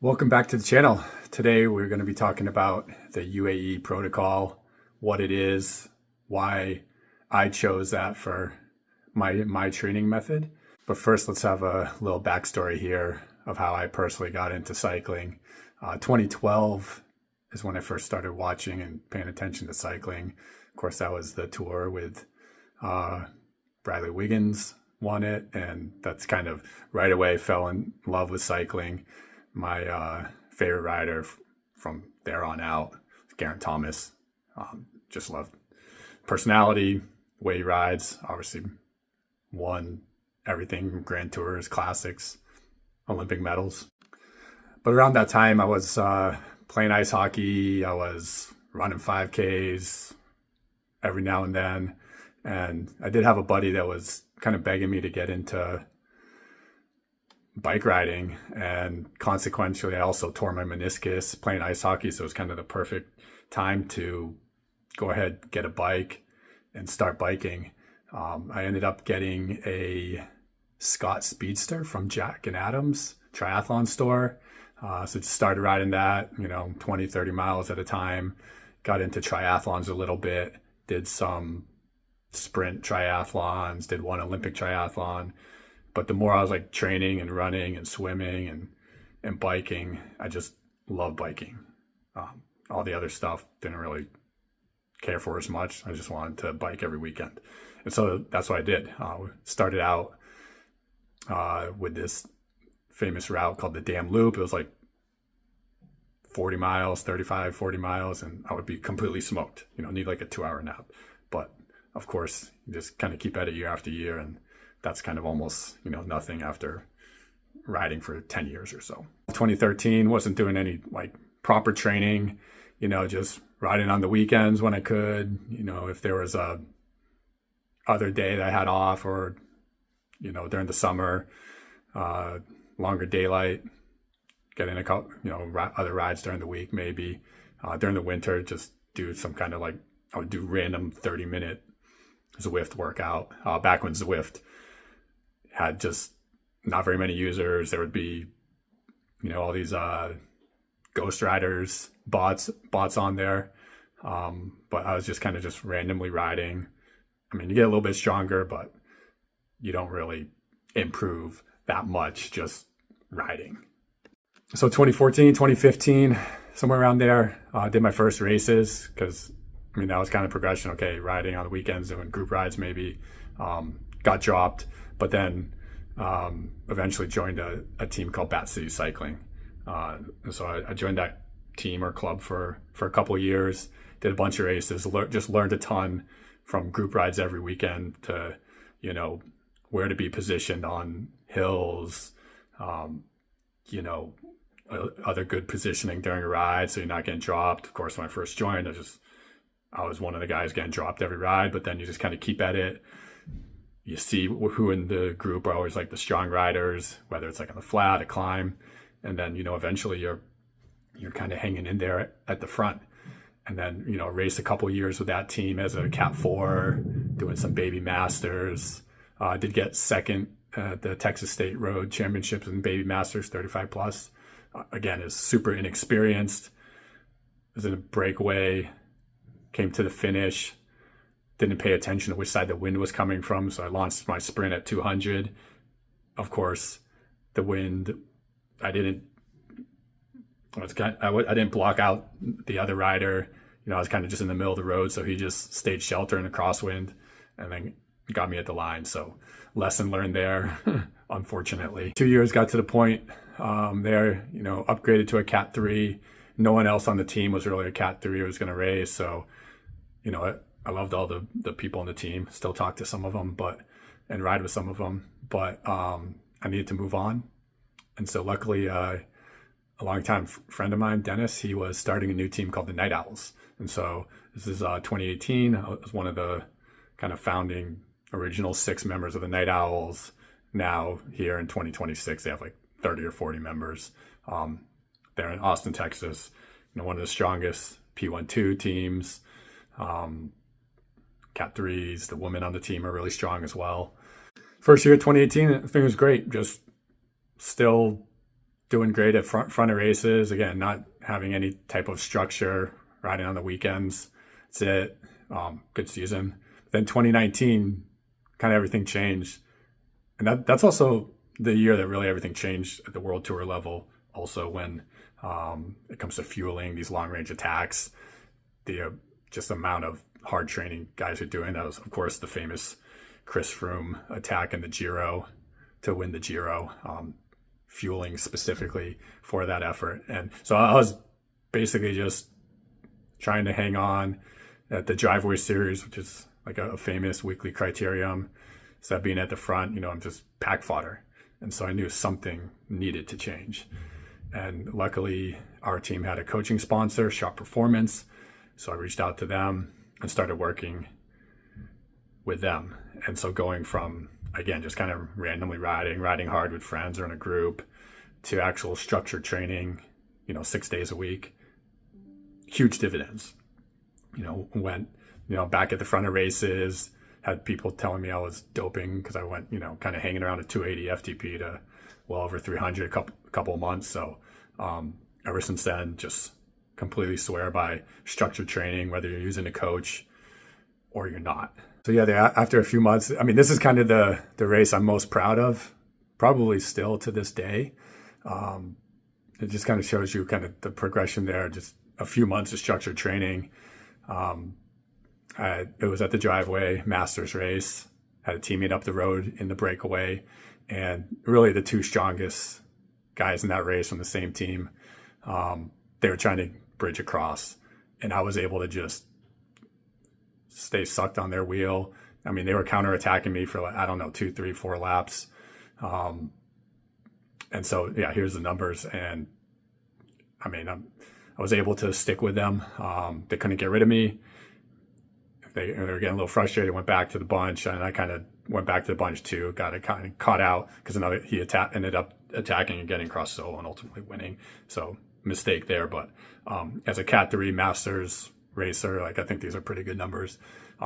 Welcome back to the channel. Today we're going to be talking about the UAE Protocol, what it is, why I chose that for my training method. But first, let's have a little backstory here of how I personally got into cycling. 2012 is when I first started watching and paying attention to cycling. Of course, that was the tour with Bradley Wiggins won it, and that's kind of right away fell in love with cycling. My favorite rider from there on out, Geraint Thomas. Just loved personality, way he rides. Obviously won everything, Grand Tours, classics, Olympic medals. But around that time, I was playing ice hockey. I was running 5Ks every now and then. And I did have a buddy that was kind of begging me to get into bike riding, and consequently I also tore my meniscus playing ice hockey, so it was kind of the perfect time to go ahead, get a bike and start biking. I ended up getting a Scott Speedster from Jack and Adams triathlon store, so just started riding that, 20-30 miles at a time. Got into triathlons a little bit, did some sprint triathlons, did one Olympic triathlon. But the more I was like training and running and swimming and biking, I just love biking. All the other stuff didn't really care for as much. I just wanted to bike every weekend. And so that's what I did. Started out with this famous route called the Dam Loop. It was like 40 miles, 35, 40 miles, and I would be completely smoked. Need like a 2-hour nap. But of course, you just kind of keep at it year after year, and that's kind of almost, nothing after riding for 10 years or so. 2013, wasn't doing any like proper training, just riding on the weekends when I could, if there was a other day that I had off, or, during the summer, longer daylight, getting a couple, other rides during the week, maybe. During the winter, just do some kind of like, I would do random 30-minute Zwift workout. Back when Zwift had just not very many users, there would be, all these ghost riders, bots on there. But I was just kind of just randomly riding. I mean, you get a little bit stronger, but you don't really improve that much just riding. So 2014, 2015, somewhere around there, did my first races, because that was kind of progression. Okay, riding on the weekends, doing group rides maybe. Got dropped, but then eventually joined a team called Bat City Cycling. And so I joined that team or club for a couple of years, did a bunch of races, just learned a ton from group rides every weekend to, where to be positioned on hills, other good positioning during a ride so you're not getting dropped. Of course, when I first joined, I was one of the guys getting dropped every ride, but then you just kind of keep at it. You see who in the group are always like the strong riders, whether it's like on the flat, a climb, and then, eventually you're kind of hanging in there at the front. And then, raced a couple years with that team as a Cat 4, doing some baby masters. Did get second at the Texas State Road Championships and baby masters, 35 plus. Again, is super inexperienced. Was in a breakaway, came to the finish, didn't pay attention to which side the wind was coming from, so I launched my sprint at 200. Of course, the wind, I didn't block out the other rider. I was kind of just in the middle of the road, so he just stayed shelter in the crosswind and then got me at the line. So lesson learned there, unfortunately. 2 years got to the point there, upgraded to a Cat 3. No one else on the team was really a Cat 3 who was going to race, so I loved all the people on the team, still talk to some of them, and ride with some of them, but I needed to move on. And so luckily, a longtime friend of mine, Dennis, he was starting a new team called the Night Owls. And so this is 2018. I was one of the kind of founding original 6 members of the Night Owls. Now here in 2026, they have like 30 or 40 members. They're in Austin, Texas, one of the strongest P12 teams. Cat 3s, the women on the team are really strong as well. First year, 2018, I think it was great. Just still doing great at front of races. Again, not having any type of structure, riding on the weekends. That's it. Good season. Then 2019, kind of everything changed. And that's also the year that really everything changed at the World Tour level. Also, when it comes to fueling these long range attacks, the just amount of hard training guys are doing. That was, of course, the famous Chris Froome attack in the Giro to win the Giro, fueling specifically for that effort. And so I was basically just trying to hang on at the Driveway Series, which is like a famous weekly criterium. So being at the front, I'm just pack fodder. And so I knew something needed to change. And luckily, our team had a coaching sponsor, Sharp Performance. So I reached out to them and started working with them. And so going from, again, just kind of randomly riding hard with friends or in a group, to actual structured training, 6 days a week, huge dividends. Went, back at the front of races, had people telling me I was doping because I went, kind of hanging around a 280 FTP to well over 300 a couple of months. So ever since then, just completely swear by structured training, whether you're using a coach or you're not. So yeah, after a few months, this is kind of the race I'm most proud of, probably still to this day. It just kind of shows you kind of the progression there, just a few months of structured training. It was at the Driveway Masters race, had a teammate up the road in the breakaway, and really the two strongest guys in that race from the same team, they were trying to bridge across, and I was able to just stay sucked on their wheel. They were counterattacking me for 2, 3, 4 laps. And so, yeah, here's the numbers. And I was able to stick with them. They couldn't get rid of me. They were getting a little frustrated, went back to the bunch, and I kind of went back to the bunch too. Got kind of caught out because he ended up attacking and getting across solo and ultimately winning. So mistake there. But as a Cat 3 Masters racer, I think these are pretty good numbers.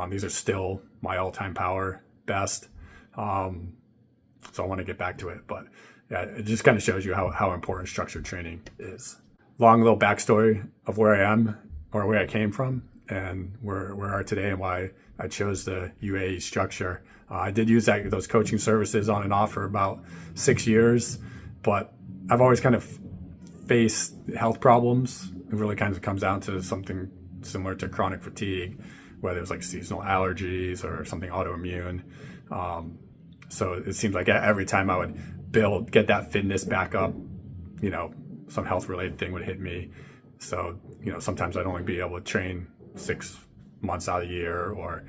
These are still my all-time power best. So I want to get back to it. But yeah, it just kind of shows you how important structured training is. Long little backstory of where I am or where I came from and where we are today and why I chose the UAE structure. I did use those coaching services on and off for about 6 years, but I've always kind of faced health problems. It really kind of comes down to something similar to chronic fatigue, whether it's like seasonal allergies or something autoimmune. So it seems like every time I would get that fitness back up, some health related thing would hit me. So, sometimes I'd only be able to train 6 months out of the year or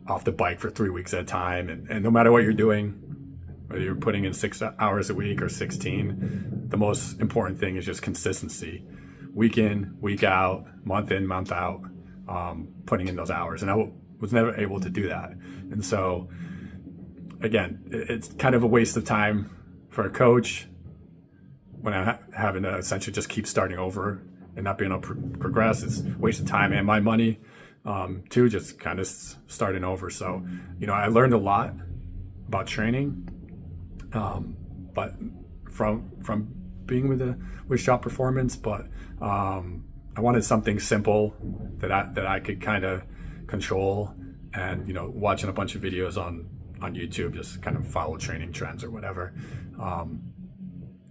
off the bike for 3 weeks at a time. And no matter what you're doing, whether you're putting in 6 hours a week or 16, the most important thing is just consistency. Week in, week out, month in, month out, putting in those hours. And I was never able to do that. And so, again, it's kind of a waste of time for a coach when I'm having to essentially just keep starting over and not being able to progress. It's a waste of time and my money, too, just kind of starting over. So, I learned a lot about training, but from being with Shop Performance, but I wanted something simple that I could kind of control, and watching a bunch of videos on YouTube, just kind of follow training trends or whatever.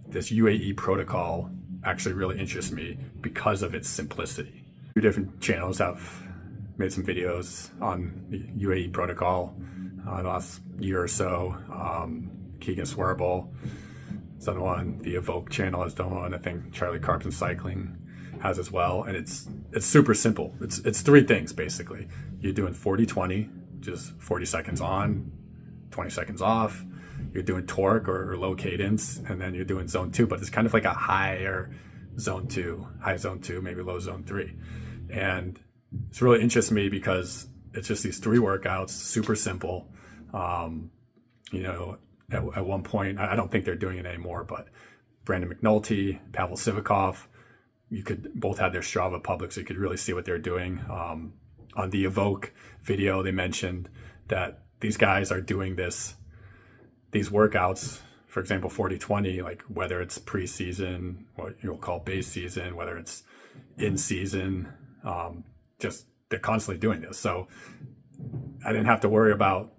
This UAE Protocol actually really interests me because of its simplicity. 2 different channels have made some videos on the UAE Protocol the last year or so. Keegan Swearable has done one. The Evoke channel has done one. I think Charlie Carpton Cycling has as well. And it's super simple. It's 3 things basically. You're doing 40-20, just 40 seconds on, 20 seconds off. You're doing torque or low cadence, and then you're doing zone 2, but it's kind of like a higher zone 2, high zone 2, maybe low zone 3. And it's really interests me because it's just these 3 workouts, super simple. At one point, I don't think they're doing it anymore, but Brandon McNulty, Pavel Sivakov, you could both have their Strava public, so you could really see what they're doing. On the Evoke video, they mentioned that these guys are doing these workouts for example, 40-20, like whether it's preseason, what you'll call base season, whether it's in season, just they're constantly doing this. So I didn't have to worry about,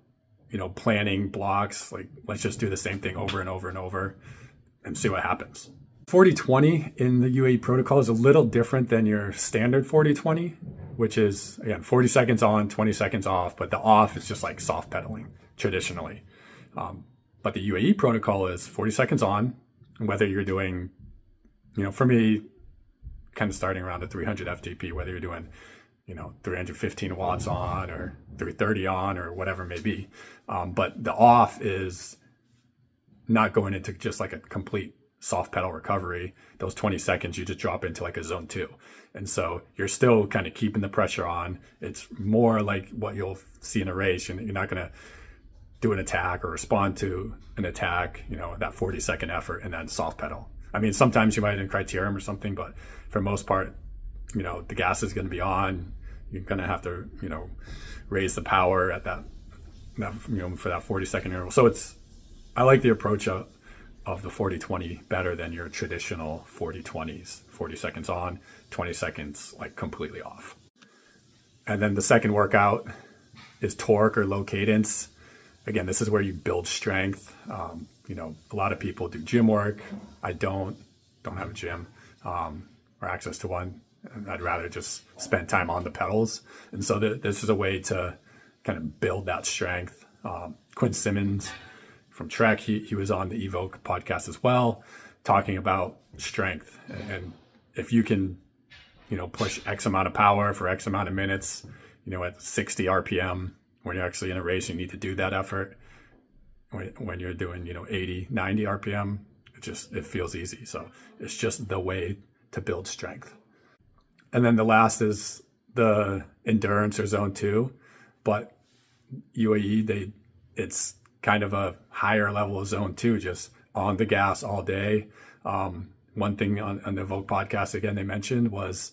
planning blocks. Like, let's just do the same thing over and over and over and see what happens. 40-20 in the UAE protocol is a little different than your standard 40-20, which is, again, 40 seconds on, 20 seconds off, but the off is just like soft pedaling traditionally. But the UAE protocol is 40 seconds on, whether you're doing, for me, kind of starting around the 300 FTP, whether you're doing, 315 watts on or 330 on or whatever it may be. But the off is not going into just like a complete soft pedal recovery. Those 20 seconds, you just drop into like a zone 2. And so you're still kind of keeping the pressure on. It's more like what you'll see in a race. You're not going to do an attack or respond to an attack, that 40-second effort and then soft pedal. I mean, sometimes you might in criterium or something, but for most part, the gas is going to be on. You're going to have to, raise the power at that for that 40-second interval. So I like the approach of the 40-20 better than your traditional 40-20s, 40 seconds on, 20 seconds like completely off. And then the second workout is torque or low cadence. Again, this is where you build strength. A lot of people do gym work. I don't have a gym or access to one. I'd rather just spend time on the pedals. And so this is a way to kind of build that strength. Quinn Simmons from Trek, he was on the Evoke podcast as well, talking about strength. And if you can, push X amount of power for X amount of minutes, at 60 RPM, when you're actually in a race, you need to do that effort. When you're doing, 80, 90 RPM, it feels easy. So it's just the way to build strength. And then the last is the endurance or zone 2, but UAE, it's kind of a higher level of zone 2, just on the gas all day. One thing on the Vogue podcast, again, they mentioned was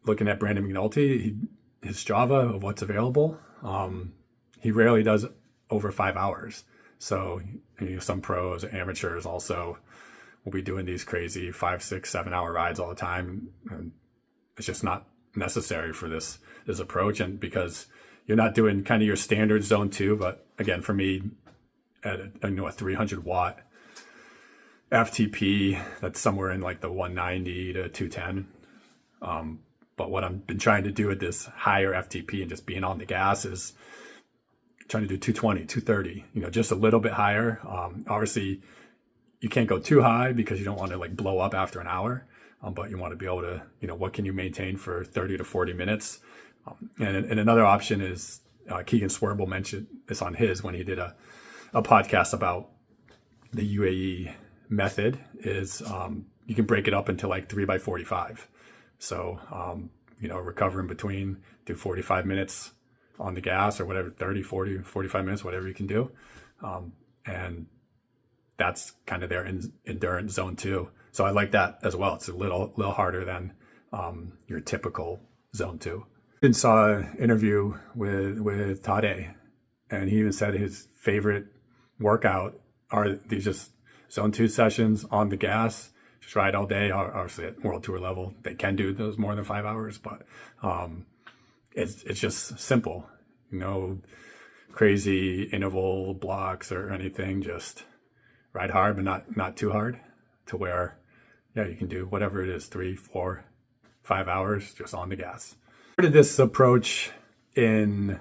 looking at Brandon McNulty, his Strava of what's available. He rarely does over 5 hours. So some pros, amateurs also will be doing these crazy 5, 6, 7 hour rides all the time. And it's just not necessary for this approach. And because you're not doing kind of your standard zone 2, but again, for me, at a 300 watt FTP, that's somewhere in like the 190 to 210. But what I've been trying to do with this higher FTP and just being on the gas is trying to do 220, 230, just a little bit higher. Obviously, you can't go too high because you don't want to like blow up after an hour, but you want to be able to, what can you maintain for 30 to 40 minutes? And another option is Keegan Swerble mentioned this on his when he did a podcast about the UAE method is you can break it up into like 3x45. So, recover in between, do 45 minutes on the gas or whatever, 30, 40, 45 minutes, whatever you can do. And that's kind of their endurance zone 2. So I like that as well. It's a little harder than your typical zone 2. I saw an interview with Tade, and he even said his favorite workout are these just zone 2 sessions on the gas, just ride all day. Obviously at World Tour level, they can do those more than 5 hours, but it's just simple, no crazy interval blocks or anything, just ride hard, but not too hard to where, you can do whatever it is, 3, 4, 5 hours just on the gas. I started this approach in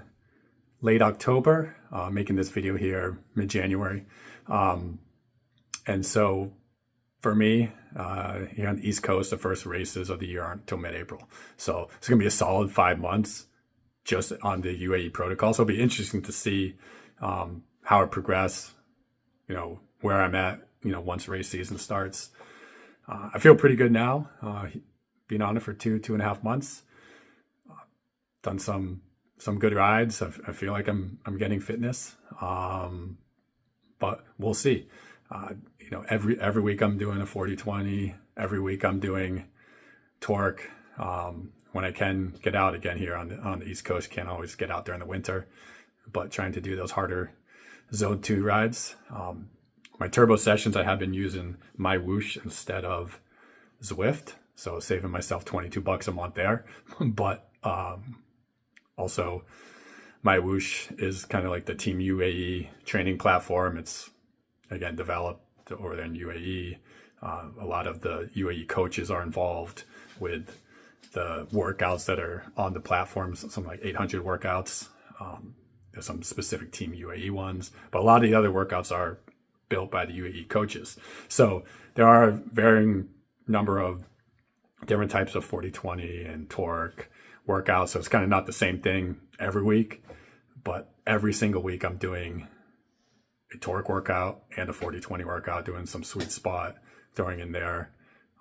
late October, making this video here mid-January. And so for me, here on the East Coast, the first races of the year aren't until mid-April. So it's going to be a solid 5 months just on the UAE protocol. So it'll be interesting to see how it progresses, where I'm at, once race season starts. I feel pretty good now, being on it for 2.5 months. Done some good rides. I feel like I'm getting fitness, but we'll see. Every week I'm doing a 40-20. Every week I'm doing torque. When I can get out again here on the East Coast, can't always get out during the winter, but trying to do those harder Zone 2 rides. My turbo sessions, I have been using my Whoosh instead of Zwift, so saving myself $22 a month there. But also, my Whoosh is kind of like the Team UAE training platform. It's, again, developed over there in UAE. A lot of the UAE coaches are involved with the workouts that are on the platforms, something like 800 workouts. There's some specific Team UAE ones, but a lot of the other workouts are built by the UAE coaches. So there are varying number of different types of 40/20 and torque workouts. So it's kind of not the same thing every week, but every single week I'm doing a torque workout and a 40/20 workout, doing some sweet spot, throwing in there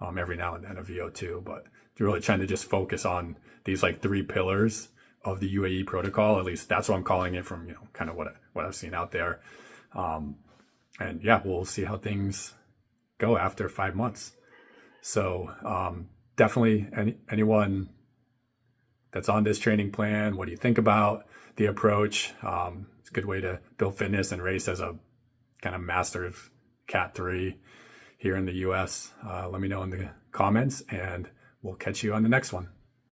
every now and then a VO2. But really trying to just focus on these like 3 pillars of the UAE protocol. At least that's what I'm calling it, from kind of what I've seen out there. And yeah, we'll see how things go after 5 months. So definitely anyone that's on this training plan, what do you think about the approach? It's a good way to build fitness and race as a kind of master of Cat 3 here in the US. Let me know in the comments, and we'll catch you on the next one.